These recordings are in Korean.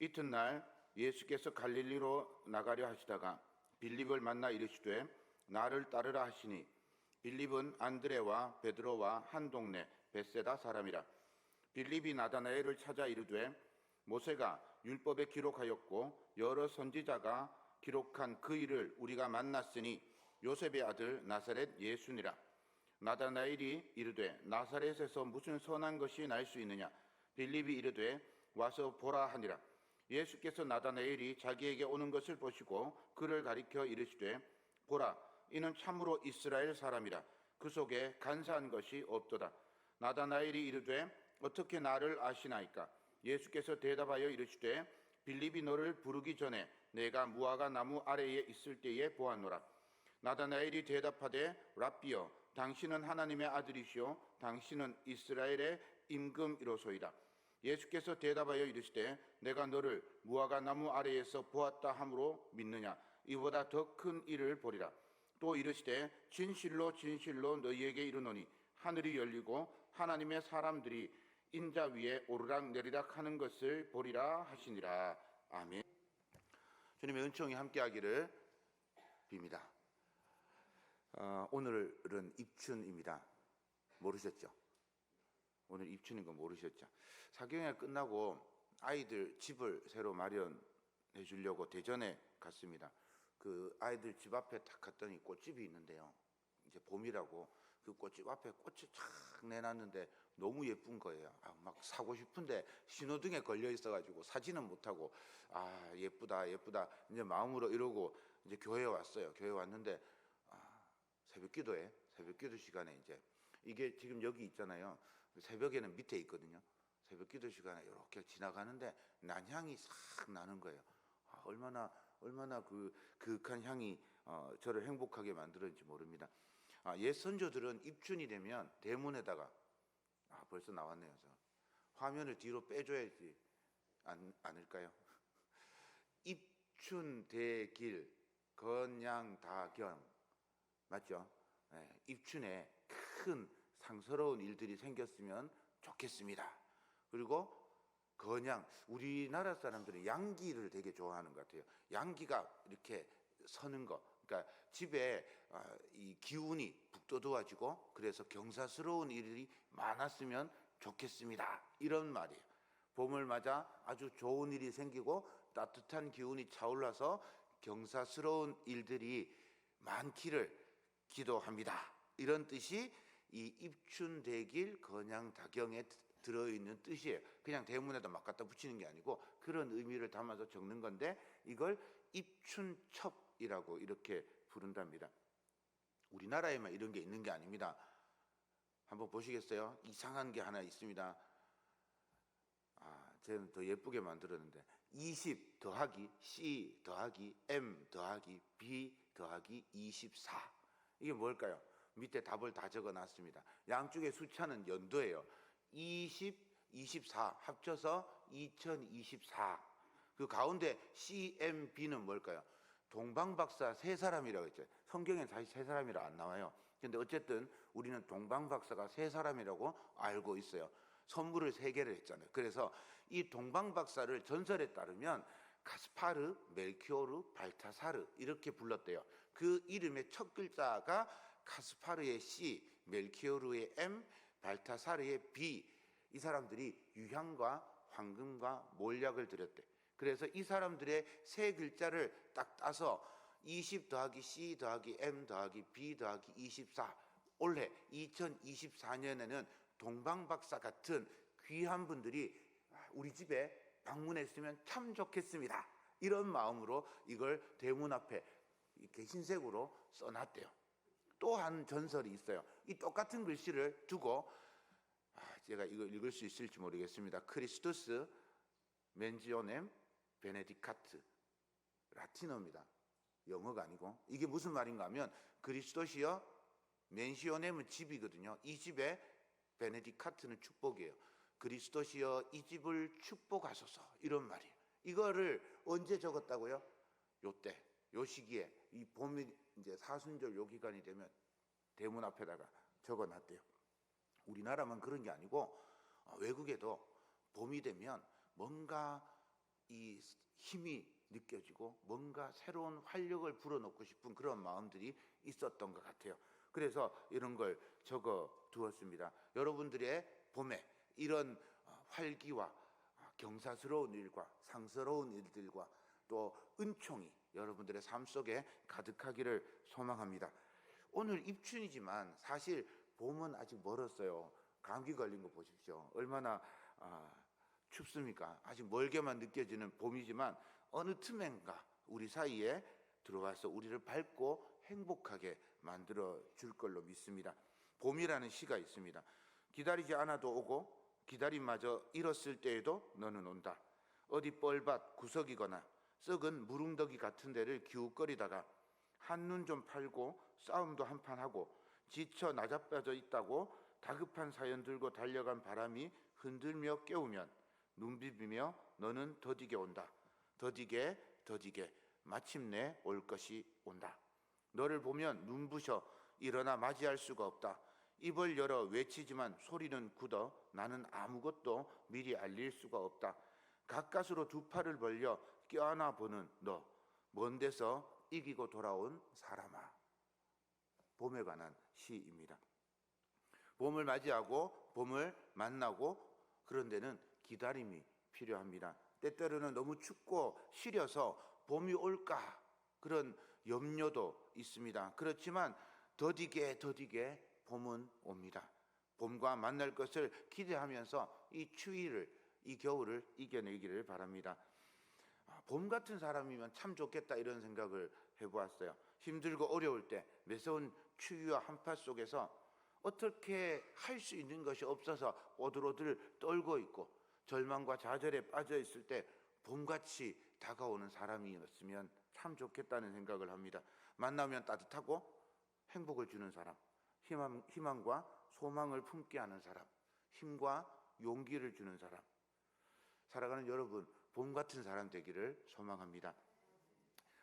이튿날 예수께서 갈릴리로 나가려 하시다가 빌립을 만나 이르시되 나를 따르라 하시니 빌립은 안드레와 베드로와 한 동네 벳세다 사람이라. 빌립이 나다나엘을 찾아 이르되 모세가 율법에 기록하였고 여러 선지자가 기록한 그 일을 우리가 만났으니 요셉의 아들 나사렛 예수니라. 나다나엘이 이르되 나사렛에서 무슨 선한 것이 날 수 있느냐. 빌립이 이르되 와서 보라 하니라. 예수께서 나다나엘이 자기에게 오는 것을 보시고 그를 가리켜 이르시되 보라, 이는 참으로 이스라엘 사람이라. 그 속에 간사한 것이 없도다. 나다나엘이 이르되 어떻게 나를 아시나이까. 예수께서 대답하여 이르시되 빌립이 너를 부르기 전에 내가 무화과 나무 아래에 있을 때에 보았노라. 나다나엘이 대답하되 랍비여, 당신은 하나님의 아들이시오 당신은 이스라엘의 임금이로소이다. 예수께서 대답하여 이르시되 내가 너를 무화과 나무 아래에서 보았다 함으로 믿느냐. 이보다 더 큰 일을 보리라. 또 이르시되 진실로 진실로 너희에게 이르노니 하늘이 열리고 하나님의 사람들이 인자 위에 오르락 내리락 하는 것을 보리라 하시니라. 아멘. 주님의 은총이 함께하기를 빕니다. 오늘은 입춘입니다. 모르셨죠? 오늘 입춘인 거 모르셨죠? 사경회가 끝나고 아이들 집을 새로 마련해 주려고 대전에 갔습니다. 그 아이들 집 앞에 딱 갔더니 꽃집이 있는데요. 이제 봄이라고 그 꽃집 앞에 꽃을 쫙 내놨는데 너무 예쁜 거예요. 막 사고 싶은데 신호등에 걸려 있어가지고 사진은 못하고 예쁘다 예쁘다 이제 마음으로 이러고 이제 교회에 왔어요. 교회 왔는데 새벽 기도 시간에 이제 이게 지금 여기 있잖아요. 새벽에는 밑에 있거든요. 새벽 기도 시간에 이렇게 지나가는데 난향이 싹 나는 거예요. 얼마나 그윽한 향이 저를 행복하게 만들었는지 모릅니다. 옛 선조들은 입춘이 되면 대문에다가 벌써 나왔네요. 화면을 뒤로 빼줘야지 않을까요? 입춘 대길 건양다경 맞죠? 네, 입춘에 큰 상스러운 일들이 생겼으면 좋겠습니다. 그리고 건양, 우리나라 사람들은 양기를 되게 좋아하는 것 같아요. 양기가 이렇게 서는 거, 그러니까 집에 이 기운이 북돋워지고 그래서 경사스러운 일이 많았으면 좋겠습니다. 이런 말이에요. 봄을 맞아 아주 좋은 일이 생기고 따뜻한 기운이 차올라서 경사스러운 일들이 많기를 기도합니다. 이런 뜻이 이 입춘대길 건양다경에 들어있는 뜻이에요. 그냥 대문에다 막 갖다 붙이는 게 아니고 그런 의미를 담아서 적는 건데 이걸 입춘첩이라고 이렇게 부른답니다. 우리나라에만 이런 게 있는 게 아닙니다. 한번 보시겠어요? 이상한 게 하나 있습니다. 저는 더 예쁘게 만들었는데 20 더하기 C 더하기 M 더하기 B 더하기 24 이게 뭘까요? 밑에 답을 다 적어놨습니다. 양쪽의 숫자는 연도예요. 20, 24 합쳐서 2024. 그 가운데 CMB는 뭘까요? 동방박사 세 사람이라고 했죠. 성경엔 사실 세 사람이라 안 나와요. 근데 어쨌든 우리는 동방박사가 세 사람이라고 알고 있어요. 선물을 세 개를 했잖아요. 그래서 이 동방박사를 전설에 따르면 가스파르, 멜키오르, 발타사르 이렇게 불렀대요. 그 이름의 첫 글자가 가스파르의 C, 멜키오르의 M, 발타사르의 B. 이 사람들이 유향과 황금과 몰약을 드렸대. 그래서 이 사람들의 세 글자를 딱 따서 20 더하기 C 더하기 M 더하기 B 더하기 24. 올해 2024년에는 동방박사 같은 귀한 분들이 우리 집에 방문했으면 참 좋겠습니다. 이런 마음으로 이걸 대문 앞에 이렇게 흰색으로 써놨대요. 또 한 전설이 있어요. 이 똑같은 글씨를 두고 제가 이걸 읽을 수 있을지 모르겠습니다. 크리스투스 멘지오넴 베네디카트, 라틴어입니다. 영어가 아니고. 이게 무슨 말인가 하면 그리스도시여 멘시오넴은 집이거든요. 이 집에 베네디카트는 축복이에요. 그리스도시여 이 집을 축복하소서 이런 말이에요. 이거를 언제 적었다고요? 요때, 요 시기에 이 봄이 이제 사순절 요 기간이 되면 대문 앞에다가 적어놨대요. 우리나라만 그런 게 아니고 외국에도 봄이 되면 뭔가 이 힘이 느껴지고 뭔가 새로운 활력을 불어넣고 싶은 그런 마음들이 있었던 것 같아요. 그래서 이런 걸 적어 두었습니다. 여러분들의 봄에 이런 활기와 경사스러운 일과 상스러운 일들과 또 은총이 여러분들의 삶 속에 가득하기를 소망합니다. 오늘 입춘이지만 사실 봄은 아직 멀었어요. 감기 걸린 거 보십시오. 얼마나 춥습니까? 아직 멀게만 느껴지는 봄이지만 어느 틈엔가 우리 사이에 들어와서 우리를 밝고 행복하게 만들어 줄 걸로 믿습니다. 봄이라는 시가 있습니다. 기다리지 않아도 오고 기다림마저 잃었을 때에도 너는 온다. 어디 뻘밭 구석이거나 썩은 무릉덕이 같은 데를 기웃거리다가 한눈 좀 팔고 싸움도 한판 하고 지쳐 나자빠져 있다고 다급한 사연 들고 달려간 바람이 흔들며 깨우면 눈 비비며 너는 더디게 온다. 더디게 더디게 마침내 올 것이 온다. 너를 보면 눈부셔 일어나 맞이할 수가 없다. 입을 열어 외치지만 소리는 굳어 나는 아무것도 미리 알릴 수가 없다. 가까스로 두 팔을 벌려 껴안아 보는 너, 먼 데서 이기고 돌아온 사람아. 봄에 관한 시입니다. 봄을 맞이하고 봄을 만나고 그런 데는 기다림이 필요합니다. 때때로는 너무 춥고 시려서 봄이 올까 그런 염려도 있습니다. 그렇지만 더디게 더디게 봄은 옵니다. 봄과 만날 것을 기대하면서 이 추위를, 이 겨울을 이겨내기를 바랍니다. 봄 같은 사람이면 참 좋겠다 이런 생각을 해보았어요. 힘들고 어려울 때 매서운 추위와 한파 속에서 어떻게 할 수 있는 것이 없어서 오들오들 떨고 있고 절망과 좌절에 빠져 있을 때 봄같이 다가오는 사람이었으면 참 좋겠다는 생각을 합니다. 만나면 따뜻하고 행복을 주는 사람, 희망과 소망을 품게 하는 사람, 힘과 용기를 주는 사람, 살아가는 여러분 봄 같은 사람 되기를 소망합니다.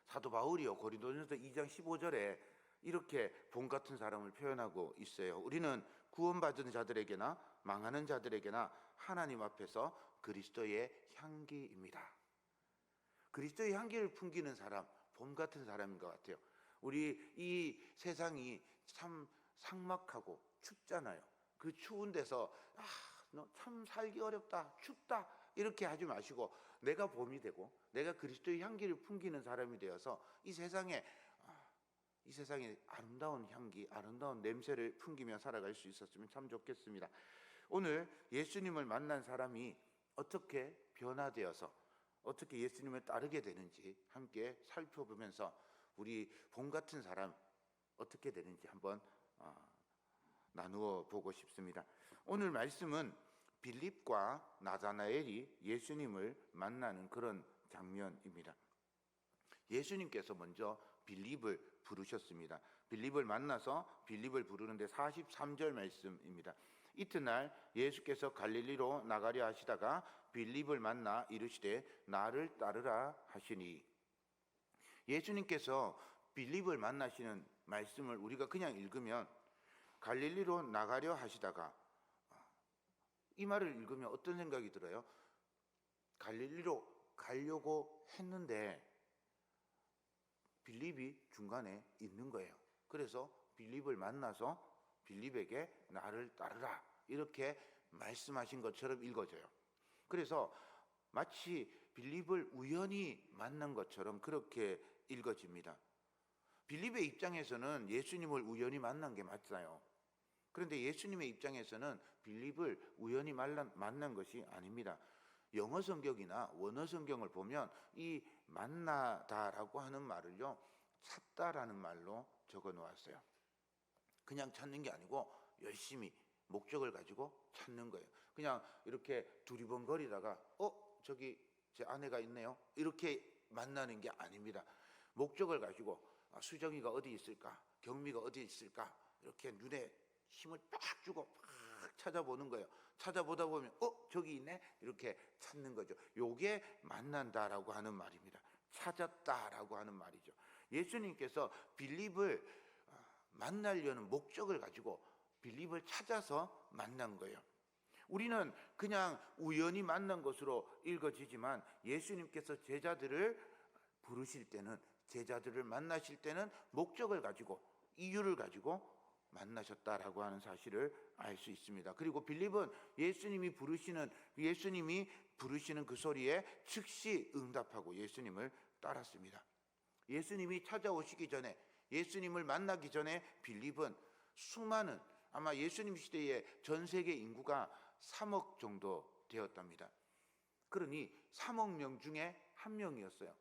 사도 바울이요 고린도전서 2장 15절에 이렇게 봄 같은 사람을 표현하고 있어요. 우리는 구원받은 자들에게나 망하는 자들에게나 하나님 앞에서 그리스도의 향기입니다. 그리스도의 향기를 풍기는 사람, 봄 같은 사람인 것 같아요. 우리 이 세상이 참 삭막하고 춥잖아요. 그 추운 데서 너 참 살기 어렵다, 춥다 이렇게 하지 마시고 내가 봄이 되고 내가 그리스도의 향기를 풍기는 사람이 되어서 이 세상에 아름다운 향기, 아름다운 냄새를 풍기며 살아갈 수 있었으면 참 좋겠습니다. 오늘 예수님을 만난 사람이 어떻게 변화되어서 어떻게 예수님을 따르게 되는지 함께 살펴보면서 우리 봄 같은 사람 어떻게 되는지 한번 나누어 보고 싶습니다. 오늘 말씀은 빌립과 나다나엘이 예수님을 만나는 그런 장면입니다. 예수님께서 먼저 빌립을 부르셨습니다. 빌립을 만나서 빌립을 부르는데 43절 말씀입니다. 이튿날 예수께서 갈릴리로 나가려 하시다가 빌립을 만나 이르시되 나를 따르라 하시니, 예수님께서 빌립을 만나시는 말씀을 우리가 그냥 읽으면 갈릴리로 나가려 하시다가, 이 말을 읽으면 어떤 생각이 들어요? 갈릴리로 가려고 했는데 빌립이 중간에 있는 거예요. 그래서 빌립을 만나서 빌립에게 나를 따르라 이렇게 말씀하신 것처럼 읽어져요. 그래서 마치 빌립을 우연히 만난 것처럼 그렇게 읽어집니다. 빌립의 입장에서는 예수님을 우연히 만난 게 맞아요. 그런데 예수님의 입장에서는 빌립을 우연히 만난 것이 아닙니다. 영어 성경이나 원어 성경을 보면 이 만나다라고 하는 말을요 찾다라는 말로 적어 놓았어요. 그냥 찾는 게 아니고 열심히 목적을 가지고 찾는 거예요. 그냥 이렇게 두리번거리다가 저기 제 아내가 있네요 이렇게 만나는 게 아닙니다. 목적을 가지고 수정이가 어디 있을까, 경미가 어디 있을까 이렇게 눈에 힘을 빡 주고 막 찾아보는 거예요. 찾아보다 보면 저기 있네 이렇게 찾는 거죠. 요게 만난다라고 하는 말입니다. 찾았다라고 하는 말이죠. 예수님께서 빌립을 만나려는 목적을 가지고 빌립을 찾아서 만난 거예요. 우리는 그냥 우연히 만난 것으로 읽어지지만 예수님께서 제자들을 부르실 때는, 제자들을 만나실 때는 목적을 가지고, 이유를 가지고 만나셨다라고 하는 사실을 알 수 있습니다. 그리고 빌립은 예수님이 부르시는 그 소리에 즉시 응답하고 예수님을 따랐습니다. 예수님이 찾아오시기 전에, 예수님을 만나기 전에 빌립은 수많은, 아마 예수님 시대에 전 세계 인구가 3억 정도 되었답니다. 그러니 3억 명 중에 한 명이었어요.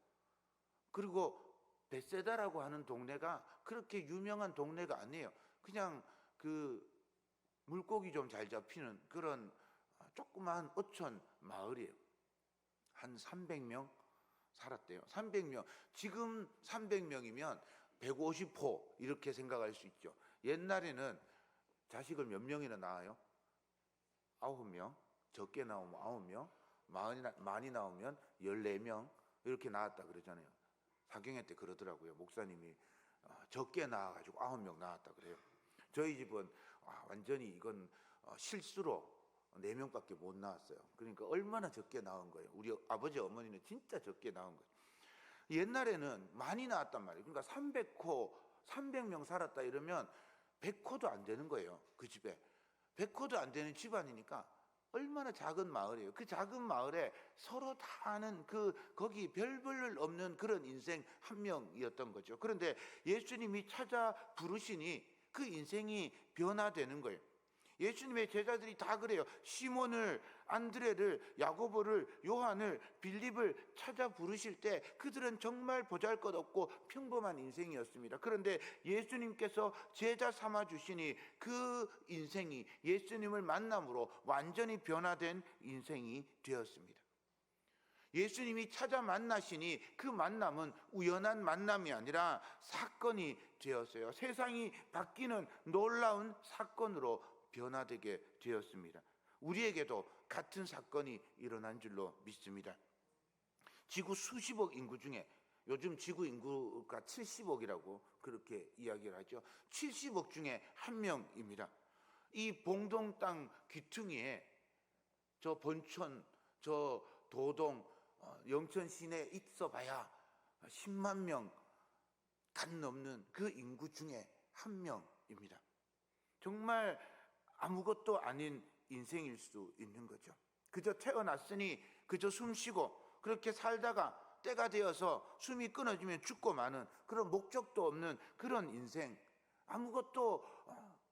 그리고 베세다라고 하는 동네가 그렇게 유명한 동네가 아니에요. 그냥 그 물고기 좀 잘 잡히는 그런 조그마한 어촌 마을이에요. 한 300명 살았대요. 300명. 지금 300명이면 150호 이렇게 생각할 수 있죠. 옛날에는 자식을 몇 명이나 낳아요? 9명. 적게 나오면 9명. 많이 나오면 14명 이렇게 낳았다 그러잖아요. 사경회 때 그러더라고요. 목사님이 적게 낳아가지고 9명 낳았다 그래요. 저희 집은 완전히 이건 실수로 4명밖에 못 낳았어요. 그러니까 얼마나 적게 낳은 거예요. 우리 아버지 어머니는 진짜 적게 낳은 거예요. 옛날에는 많이 낳았단 말이에요. 그러니까 300호 300명 살았다 이러면 100호도 안 되는 거예요. 그 집에 100호도 안 되는 집안이니까 얼마나 작은 마을이에요. 그 작은 마을에 서로 다 아는 거기 별 볼 일 없는 그런 인생 한 명이었던 거죠. 그런데 예수님이 찾아 부르시니 그 인생이 변화되는 거예요. 예수님의 제자들이 다 그래요. 시몬을, 안드레를, 야고보를, 요한을, 빌립을 찾아 부르실 때 그들은 정말 보잘것없고 평범한 인생이었습니다. 그런데 예수님께서 제자 삼아 주시니 그 인생이 예수님을 만남으로 완전히 변화된 인생이 되었습니다. 예수님이 찾아 만나시니 그 만남은 우연한 만남이 아니라 사건이 되었어요. 세상이 바뀌는 놀라운 사건으로 변화되게 되었습니다. 우리에게도 같은 사건이 일어난 줄로 믿습니다. 지구 수십억 인구 중에, 요즘 지구 인구가 70억이라고 그렇게 이야기를 하죠. 70억 중에 한 명입니다. 이 봉동 땅 귀퉁이에 저 본천, 저 도동, 영천 시내에 있어 봐야 10만 명 간 넘는 그 인구 중에 한 명입니다. 정말 아무것도 아닌 인생일 수 있는 거죠. 그저 태어났으니 그저 숨쉬고 그렇게 살다가 때가 되어서 숨이 끊어지면 죽고 마는 그런 목적도 없는 그런 인생, 아무것도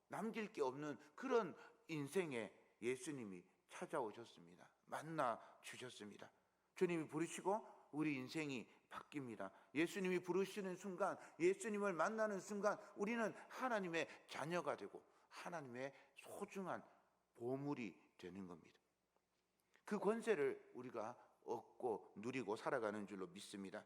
남길 게 없는 그런 인생에 예수님이 찾아오셨습니다. 만나 주셨습니다. 주님이 부르시고 우리 인생이 바뀝니다. 예수님이 부르시는 순간, 예수님을 만나는 순간 우리는 하나님의 자녀가 되고 하나님의 소중한 보물이 되는 겁니다. 그 권세를 우리가 얻고 누리고 살아가는 줄로 믿습니다.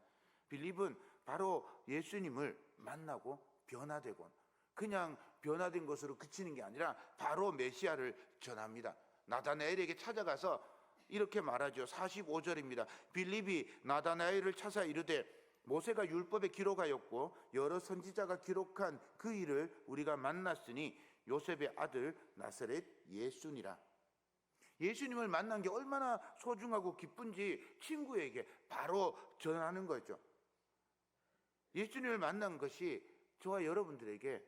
빌립은 바로 예수님을 만나고 변화되고, 그냥 변화된 것으로 그치는 게 아니라 바로 메시아를 전합니다. 나다나엘에게 찾아가서 이렇게 말하죠. 45절입니다. 빌립이 나다나엘을 찾아 이르되 모세가 율법에 기록하였고 여러 선지자가 기록한 그 일을 우리가 만났으니 요셉의 아들 나사렛 예수니라. 예수님을 만난 게 얼마나 소중하고 기쁜지 친구에게 바로 전하는 거죠. 예수님을 만난 것이 저와 여러분들에게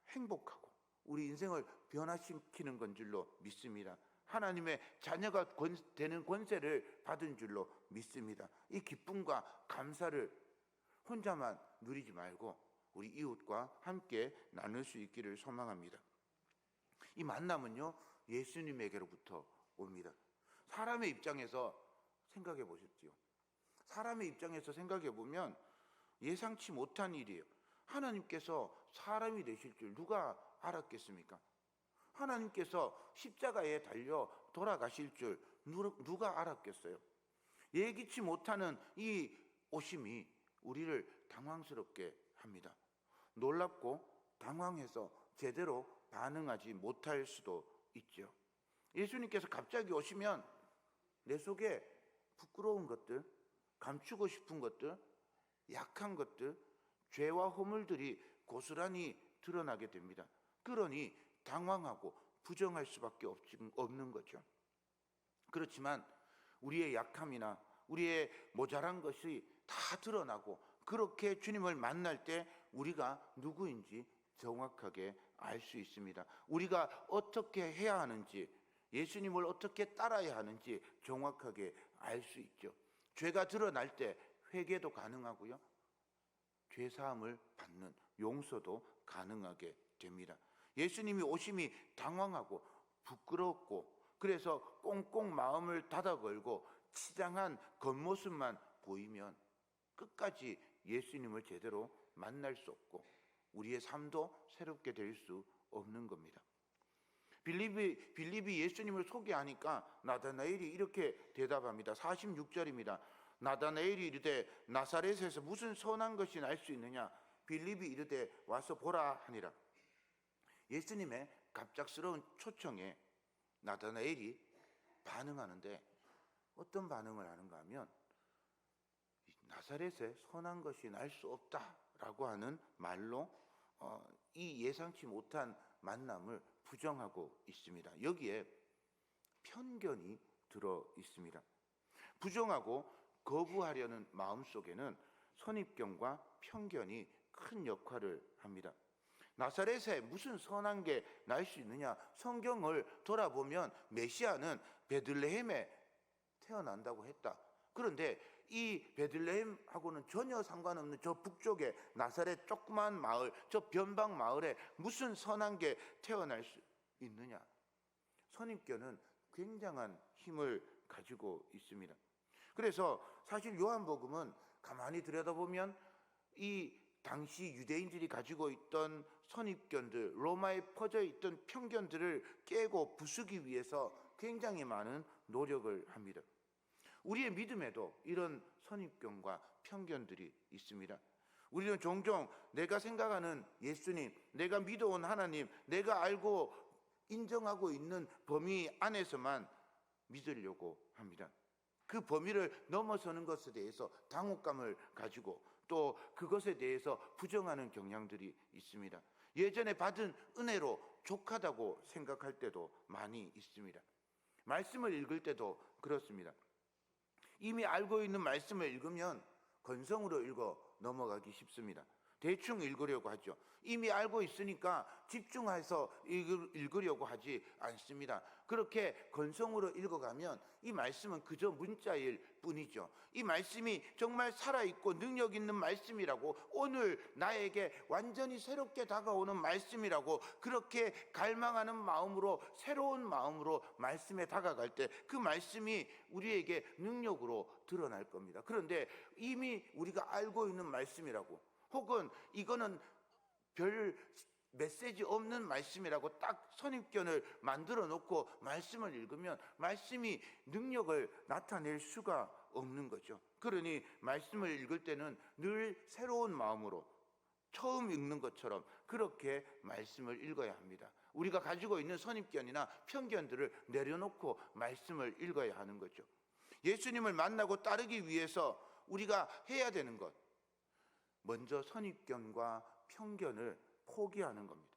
행복하고 우리 인생을 변화시키는 건 줄로 믿습니다. 하나님의 자녀가 되는 권세를 받은 줄로 믿습니다. 이 기쁨과 감사를 혼자만 누리지 말고 우리 이웃과 함께 나눌 수 있기를 소망합니다. 이 만남은요, 예수님에게로부터 옵니다. 사람의 입장에서 생각해 보십시오. 사람의 입장에서 생각해 보면 예상치 못한 일이에요. 하나님께서 사람이 되실 줄 누가 알았겠습니까? 하나님께서 십자가에 달려 돌아가실 줄 누가 알았겠어요? 예기치 못하는 이 오심이 우리를 당황스럽게 합니다. 놀랍고 당황해서 제대로 반응하지 못할 수도 있죠. 예수님께서 갑자기 오시면 내 속에 부끄러운 것들, 감추고 싶은 것들, 약한 것들, 죄와 허물들이 고스란히 드러나게 됩니다. 그러니 당황하고 부정할 수밖에 없는 거죠. 그렇지만 우리의 약함이나 우리의 모자란 것이 다 드러나고 그렇게 주님을 만날 때 우리가 누구인지 정확하게 알 수 있습니다. 우리가 어떻게 해야 하는지, 예수님을 어떻게 따라야 하는지 정확하게 알 수 있죠. 죄가 드러날 때 회개도 가능하고요, 죄사함을 받는 용서도 가능하게 됩니다. 예수님이 오심이 당황하고 부끄럽고 그래서 꽁꽁 마음을 닫아 걸고 치장한 겉모습만 보이면 끝까지 예수님을 제대로 만날 수 없고 우리의 삶도 새롭게 될 수 없는 겁니다. 빌립이 예수님을 소개하니까 나다나엘이 이렇게 대답합니다. 46절입니다. 나다나엘이 이르되 나사렛에서 무슨 선한 것이 날 수 있느냐? 빌립이 이르되 와서 보라 하니라. 예수님의 갑작스러운 초청에 나다나엘이 반응하는데 어떤 반응을 하는가 하면 나사렛에 선한 것이 날 수 없다라고 하는 말로 이 예상치 못한 만남을 부정하고 있습니다. 여기에 편견이 들어 있습니다. 부정하고 거부하려는 마음속에는 선입견과 편견이 큰 역할을 합니다. 나사렛에 무슨 선한 게 날 수 있느냐? 성경을 돌아보면 메시아는 베들레헴에 태어난다고 했다. 그런데 이 베들레헴하고는 전혀 상관없는 저 북쪽에 나사렛 조그만 마을, 저 변방 마을에 무슨 선한 게 태어날 수 있느냐? 선입견은 굉장한 힘을 가지고 있습니다. 그래서 사실 요한복음은 가만히 들여다보면 이 당시 유대인들이 가지고 있던 선입견들, 로마에 퍼져 있던 편견들을 깨고 부수기 위해서 굉장히 많은 노력을 합니다. 우리의 믿음에도 이런 선입견과 편견들이 있습니다. 우리는 종종 내가 생각하는 예수님, 내가 믿어온 하나님, 내가 알고 인정하고 있는 범위 안에서만 믿으려고 합니다. 그 범위를 넘어서는 것에 대해서 당혹감을 가지고 또 그것에 대해서 부정하는 경향들이 있습니다. 예전에 받은 은혜로 족하다고 생각할 때도 많이 있습니다. 말씀을 읽을 때도 그렇습니다. 이미 알고 있는 말씀을 읽으면 건성으로 읽어 넘어가기 쉽습니다. 대충 읽으려고 하죠. 이미 알고 있으니까 집중해서 읽으려고 하지 않습니다. 그렇게 건성으로 읽어가면 이 말씀은 그저 문자일 뿐이죠. 이 말씀이 정말 살아있고 능력 있는 말씀이라고, 오늘 나에게 완전히 새롭게 다가오는 말씀이라고 그렇게 갈망하는 마음으로, 새로운 마음으로 말씀에 다가갈 때 그 말씀이 우리에게 능력으로 드러날 겁니다. 그런데 이미 우리가 알고 있는 말씀이라고, 혹은 이거는 별 메시지 없는 말씀이라고 딱 선입견을 만들어 놓고 말씀을 읽으면 말씀이 능력을 나타낼 수가 없는 거죠. 그러니 말씀을 읽을 때는 늘 새로운 마음으로 처음 읽는 것처럼 그렇게 말씀을 읽어야 합니다. 우리가 가지고 있는 선입견이나 편견들을 내려놓고 말씀을 읽어야 하는 거죠. 예수님을 만나고 따르기 위해서 우리가 해야 되는 것, 먼저 선입견과 편견을 포기하는 겁니다.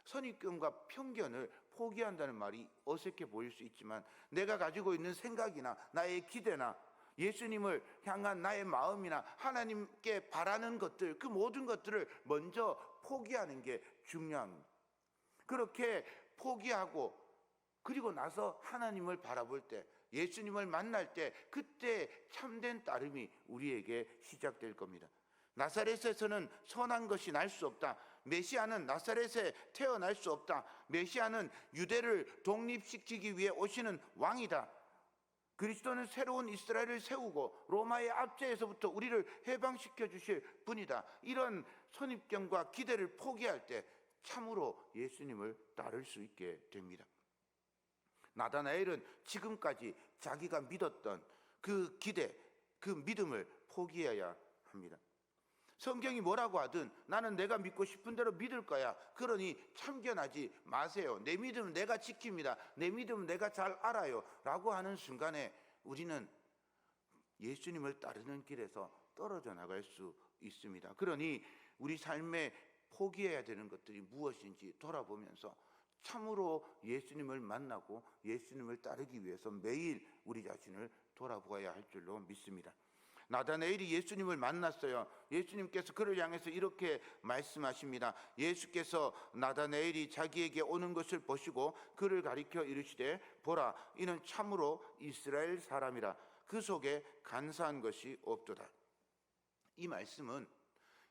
선입견과 편견을 포기한다는 말이 어색해 보일 수 있지만 내가 가지고 있는 생각이나 나의 기대나 예수님을 향한 나의 마음이나 하나님께 바라는 것들, 그 모든 것들을 먼저 포기하는 게 중요합니다. 그렇게 포기하고 그리고 나서 하나님을 바라볼 때, 예수님을 만날 때, 그때 참된 따름이 우리에게 시작될 겁니다. 나사렛에서는 선한 것이 날 수 없다. 메시아는 나사렛에 태어날 수 없다. 메시아는 유대를 독립시키기 위해 오시는 왕이다. 그리스도는 새로운 이스라엘을 세우고 로마의 압제에서부터 우리를 해방시켜 주실 분이다. 이런 선입견과 기대를 포기할 때 참으로 예수님을 따를 수 있게 됩니다. 나다나엘은 지금까지 자기가 믿었던 그 기대, 그 믿음을 포기해야 합니다. 성경이 뭐라고 하든 나는 내가 믿고 싶은 대로 믿을 거야. 그러니 참견하지 마세요. 내 믿음은 내가 지킵니다. 내 믿음은 내가 잘 알아요. 라고 하는 순간에 우리는 예수님을 따르는 길에서 떨어져 나갈 수 있습니다. 그러니 우리 삶에 포기해야 되는 것들이 무엇인지 돌아보면서 참으로 예수님을 만나고 예수님을 따르기 위해서 매일 우리 자신을 돌아보아야 할 줄로 믿습니다. 나다나엘이 예수님을 만났어요. 예수님께서 그를 향해서 이렇게 말씀하십니다. 예수께서 나다나엘이 자기에게 오는 것을 보시고 그를 가리켜 이르시되 보라, 이는 참으로 이스라엘 사람이라. 그 속에 간사한 것이 없도다. 이 말씀은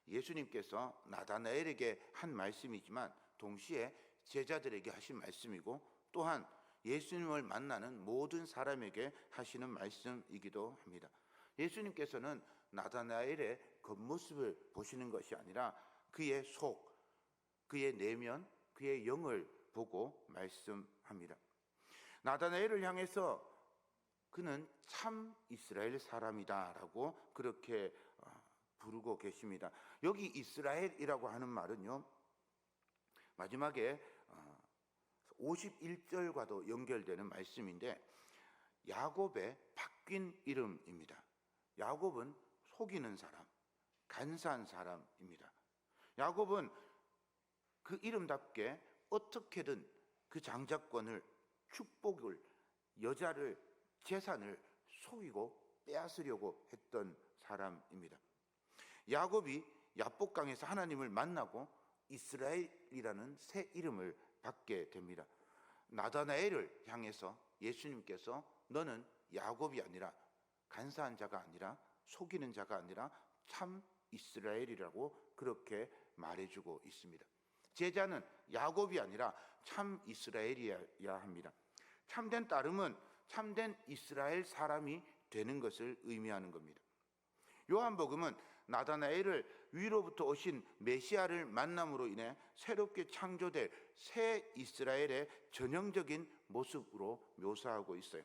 예수님께서 나다나엘에게 한 말씀이지만 동시에 제자들에게 하신 말씀이고 또한 예수님을 만나는 모든 사람에게 하시는 말씀이기도 합니다. 예수님께서는 나다나엘의 겉모습을 보시는 것이 아니라 그의 속, 그의 내면, 그의 영을 보고 말씀합니다. 나다나엘을 향해서 그는 참 이스라엘 사람이다라고 그렇게 부르고 계십니다. 여기 이스라엘이라고 하는 말은요, 마지막에 51절과도 연결되는 말씀인데 야곱의 바뀐 이름입니다. 야곱은 속이는 사람, 간사한 사람입니다. 야곱은 그 이름답게 어떻게든 그 장자권을, 축복을, 여자를, 재산을 속이고 빼앗으려고 했던 사람입니다. 야곱이 야복강에서 하나님을 만나고 이스라엘이라는 새 이름을 받게 됩니다. 나다나엘을 향해서 예수님께서 너는 야곱이 아니라 간사한 자가 아니라 속이는 자가 아니라 참 이스라엘이라고 그렇게 말해주고 있습니다. 제자는 야곱이 아니라 참 이스라엘이어야 합니다. 참된 따름은 참된 이스라엘 사람이 되는 것을 의미하는 겁니다. 요한복음은 나다나엘을 위로부터 오신 메시아를 만남으로 인해 새롭게 창조될 새 이스라엘의 전형적인 모습으로 묘사하고 있어요.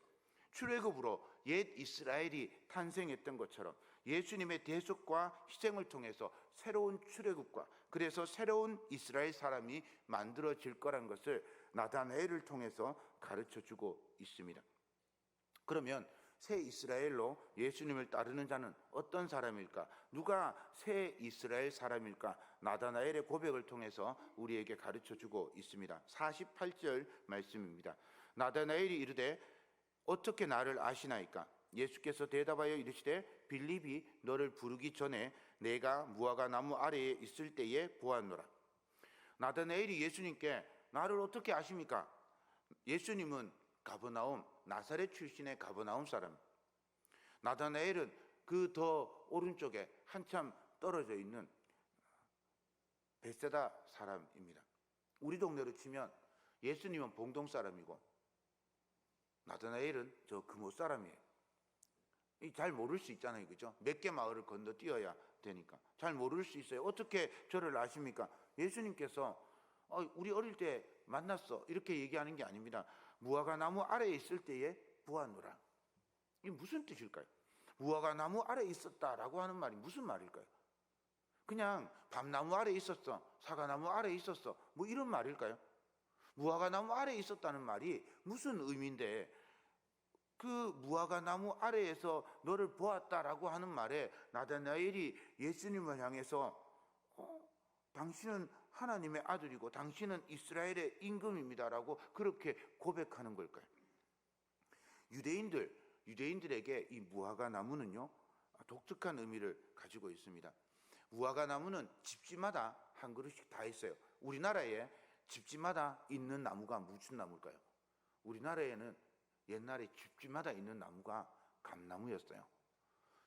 출애굽으로 옛 이스라엘이 탄생했던 것처럼 예수님의 대속과 희생을 통해서 새로운 출애굽과 그래서 새로운 이스라엘 사람이 만들어질 거란 것을 나다나엘을 통해서 가르쳐주고 있습니다. 그러면 새 이스라엘로 예수님을 따르는 자는 어떤 사람일까? 누가 새 이스라엘 사람일까? 나다나엘의 고백을 통해서 우리에게 가르쳐주고 있습니다. 48절 말씀입니다. 나다나엘이 이르되 어떻게 나를 아시나이까? 예수께서 대답하여 이르시되 빌립이 너를 부르기 전에 내가 무화과 나무 아래에 있을 때에 보았노라. 나다나엘이 예수님께 나를 어떻게 아십니까? 예수님은 가버나움, 나사렛 출신의 가버나움 사람. 나다나엘은 그 더 오른쪽에 한참 떨어져 있는 벳세다 사람입니다. 우리 동네로 치면 예수님은 봉동 사람이고 나다나엘은 저 금호 사람이에요. 잘 모를 수 있잖아요, 그죠? 몇 개 마을을 건너뛰어야 되니까 잘 모를 수 있어요. 어떻게 저를 아십니까? 예수님께서 우리 어릴 때 만났어 이렇게 얘기하는 게 아닙니다. 무화과 나무 아래에 있을 때에 보았노라. 이게 무슨 뜻일까요? 무화과 나무 아래에 있었다라고 하는 말이 무슨 말일까요? 그냥 밤나무 아래에 있었어, 사과나무 아래에 있었어, 뭐 이런 말일까요? 무화과 나무 아래에 있었다는 말이 무슨 의미인데 그 무화과 나무 아래에서 너를 보았다라고 하는 말에 나다나엘이 예수님을 향해서 당신은 하나님의 아들이고 당신은 이스라엘의 임금입니다라고 그렇게 고백하는 걸까요? 유대인들에게 이 무화과 나무는요 독특한 의미를 가지고 있습니다. 무화과 나무는 집집마다 한 그루씩 다 있어요. 우리나라에 집집마다 있는 나무가 무슨 나무일까요? 우리나라에는 옛날에 집집마다 있는 나무가 감나무였어요.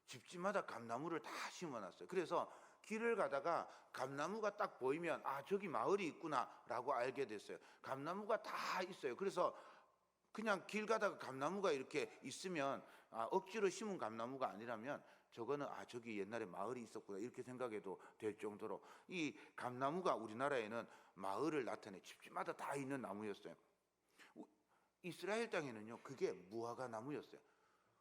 집집마다 감나무를 다 심어놨어요. 그래서 길을 가다가 감나무가 딱 보이면 저기 마을이 있구나라고 알게 됐어요. 감나무가 다 있어요. 그래서 그냥 길 가다가 감나무가 이렇게 있으면 억지로 심은 감나무가 아니라면 저거는 저기 옛날에 마을이 있었구나 이렇게 생각해도 될 정도로 이 감나무가 우리나라에는 마을을 나타내 집집마다 다 있는 나무였어요. 이스라엘 땅에는요 그게 무화과 나무였어요.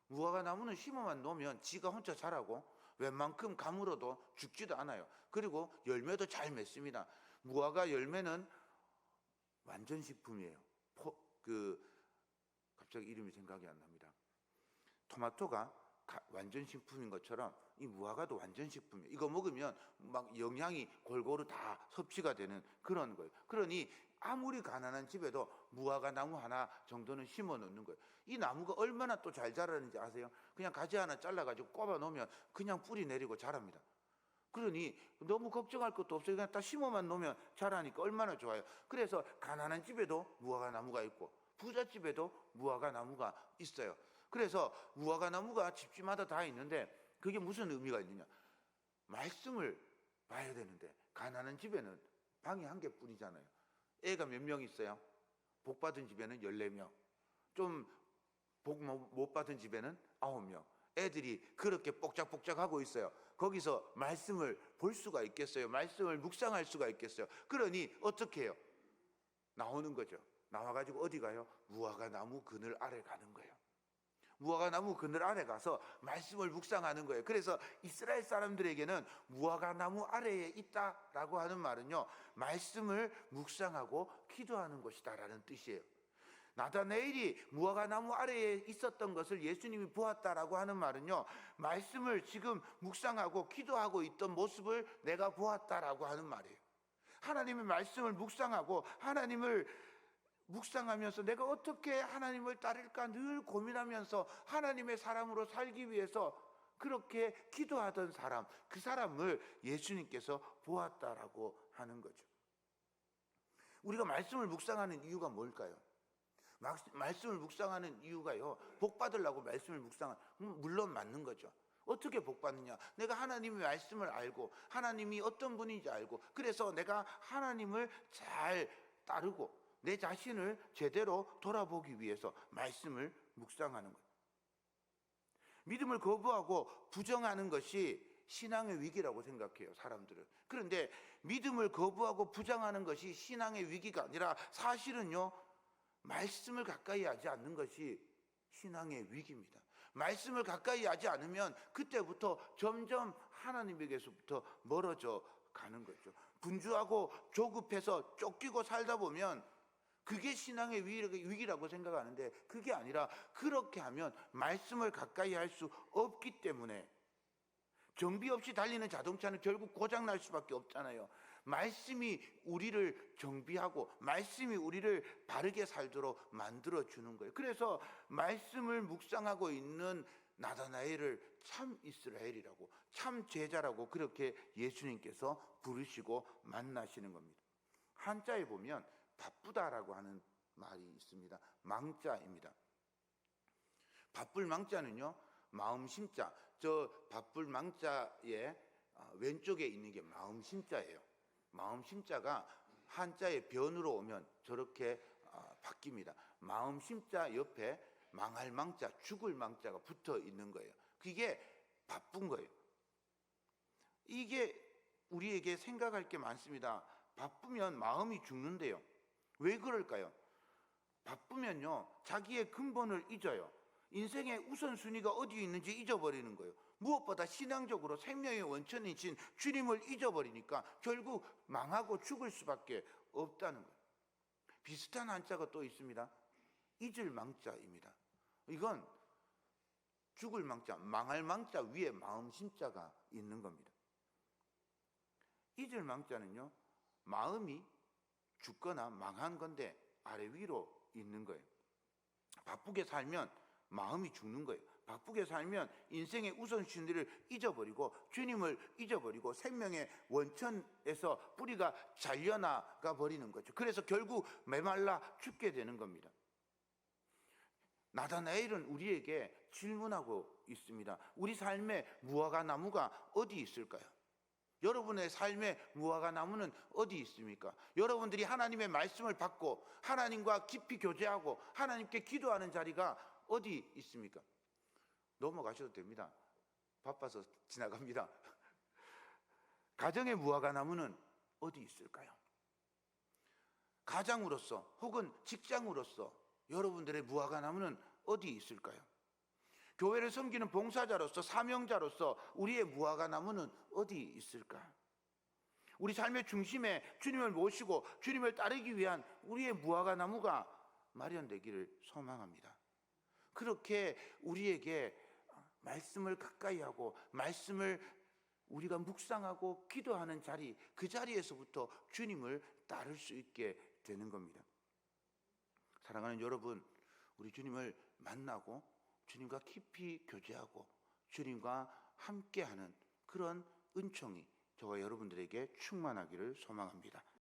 무화과 나무는 심어만 놓으면 지가 혼자 자라고 웬만큼 가물어도 죽지도 않아요. 그리고 열매도 잘 맺습니다. 무화과 열매는 완전식품이에요. 갑자기 이름이 생각이 안 납니다. 토마토가 완전식품인 것처럼 이 무화과도 완전식품이에요. 이거 먹으면 막 영양이 골고루 다 섭취가 되는 그런 거예요. 그러니 아무리 가난한 집에도 무화과 나무 하나 정도는 심어 놓는 거예요. 이 나무가 얼마나 또 잘 자라는지 아세요? 그냥 가지 하나 잘라가지고 꼽아 놓으면 그냥 뿌리 내리고 자랍니다. 그러니 너무 걱정할 것도 없어요. 그냥 딱 심어만 놓으면 자라니까 얼마나 좋아요. 그래서 가난한 집에도 무화과 나무가 있고 부자 집에도 무화과 나무가 있어요. 그래서 무화과 나무가 집집마다 다 있는데 그게 무슨 의미가 있느냐? 말씀을 봐야 되는데 가난한 집에는 방이 한 개뿐이잖아요. 애가 몇 명 있어요? 복 받은 집에는 14명. 좀 복 못 받은 집에는 9명. 애들이 그렇게 뽁짝뽁짝하고 있어요. 거기서 말씀을 볼 수가 있겠어요? 말씀을 묵상할 수가 있겠어요? 그러니 어떻게 해요? 나오는 거죠. 나와가지고 어디 가요? 무화과 나무 그늘 아래 가는 거예요. 무화과 나무 그늘 아래 가서 말씀을 묵상하는 거예요. 그래서 이스라엘 사람들에게는 무화과 나무 아래에 있다라고 하는 말은요, 말씀을 묵상하고 기도하는 것이다라는 뜻이에요. 나다나엘이 무화과 나무 아래에 있었던 것을 예수님이 보았다라고 하는 말은요, 말씀을 지금 묵상하고 기도하고 있던 모습을 내가 보았다라고 하는 말이에요. 하나님의 말씀을 묵상하고 하나님을 묵상하면서 내가 어떻게 하나님을 따를까 늘 고민하면서 하나님의 사람으로 살기 위해서 그렇게 기도하던 사람, 그 사람을 예수님께서 보았다라고 하는 거죠. 우리가 말씀을 묵상하는 이유가 뭘까요? 말씀을 묵상하는 이유가요, 복 받으려고 말씀을 물론 맞는 거죠. 어떻게 복 받느냐? 내가 하나님의 말씀을 알고 하나님이 어떤 분인지 알고 그래서 내가 하나님을 잘 따르고 내 자신을 제대로 돌아보기 위해서 말씀을 묵상하는 거예요. 믿음을 거부하고 부정하는 것이 신앙의 위기라고 생각해요, 사람들은. 그런데 믿음을 거부하고 부정하는 것이 신앙의 위기가 아니라 사실은요, 말씀을 가까이 하지 않는 것이 신앙의 위기입니다. 말씀을 가까이 하지 않으면 그때부터 점점 하나님에게서부터 멀어져 가는 거죠. 분주하고 조급해서 쫓기고 살다 보면 그게 신앙의 위기라고 생각하는데 그게 아니라 그렇게 하면 말씀을 가까이 할 수 없기 때문에 정비 없이 달리는 자동차는 결국 고장날 수밖에 없잖아요. 말씀이 우리를 정비하고 말씀이 우리를 바르게 살도록 만들어주는 거예요. 그래서 말씀을 묵상하고 있는 나다나엘을 참 이스라엘이라고, 참 제자라고 그렇게 예수님께서 부르시고 만나시는 겁니다. 한자에 보면 바쁘다라고 하는 말이 있습니다. 망자입니다. 바쁠 망자는요, 마음 심자, 저 바쁠 망자의 왼쪽에 있는 게 마음 심자예요. 마음 심자가 한자의 변으로 오면 저렇게 바뀝니다. 마음 심자 옆에 망할 망자, 죽을 망자가 붙어 있는 거예요. 그게 바쁜 거예요. 이게 우리에게 생각할 게 많습니다. 바쁘면 마음이 죽는데요. 왜 그럴까요? 바쁘면요, 자기의 근본을 잊어요. 인생의 우선순위가 어디에 있는지 잊어버리는 거예요. 무엇보다 신앙적으로 생명의 원천이신 주님을 잊어버리니까 결국 망하고 죽을 수밖에 없다는 거예요. 비슷한 한자가 또 있습니다. 잊을 망자입니다. 이건 죽을 망자, 망할 망자 위에 마음 심자가 있는 겁니다. 잊을 망자는요, 마음이 죽거나 망한 건데 아래 위로 있는 거예요. 바쁘게 살면 마음이 죽는 거예요. 바쁘게 살면 인생의 우선순위를 잊어버리고 주님을 잊어버리고 생명의 원천에서 뿌리가 잘려나가 버리는 거죠. 그래서 결국 메말라 죽게 되는 겁니다. 나다나엘은 우리에게 질문하고 있습니다. 우리 삶의 무화과 나무가 어디 있을까요? 여러분의 삶의 무화과 나무는 어디 있습니까? 여러분들이 하나님의 말씀을 받고 하나님과 깊이 교제하고 하나님께 기도하는 자리가 어디 있습니까? 넘어가셔도 됩니다. 바빠서 지나갑니다. 가정의 무화과 나무는 어디 있을까요? 가장으로서 혹은 직장으로서 여러분들의 무화과 나무는 어디 있을까요? 교회를 섬기는 봉사자로서 사명자로서 우리의 무화과 나무는 어디 있을까? 우리 삶의 중심에 주님을 모시고 주님을 따르기 위한 우리의 무화과 나무가 마련되기를 소망합니다. 그렇게 우리에게 말씀을 가까이 하고 말씀을 우리가 묵상하고 기도하는 자리, 그 자리에서부터 주님을 따를 수 있게 되는 겁니다. 사랑하는 여러분, 우리 주님을 만나고 주님과 깊이 교제하고 주님과 함께하는 그런 은총이 저와 여러분들에게 충만하기를 소망합니다.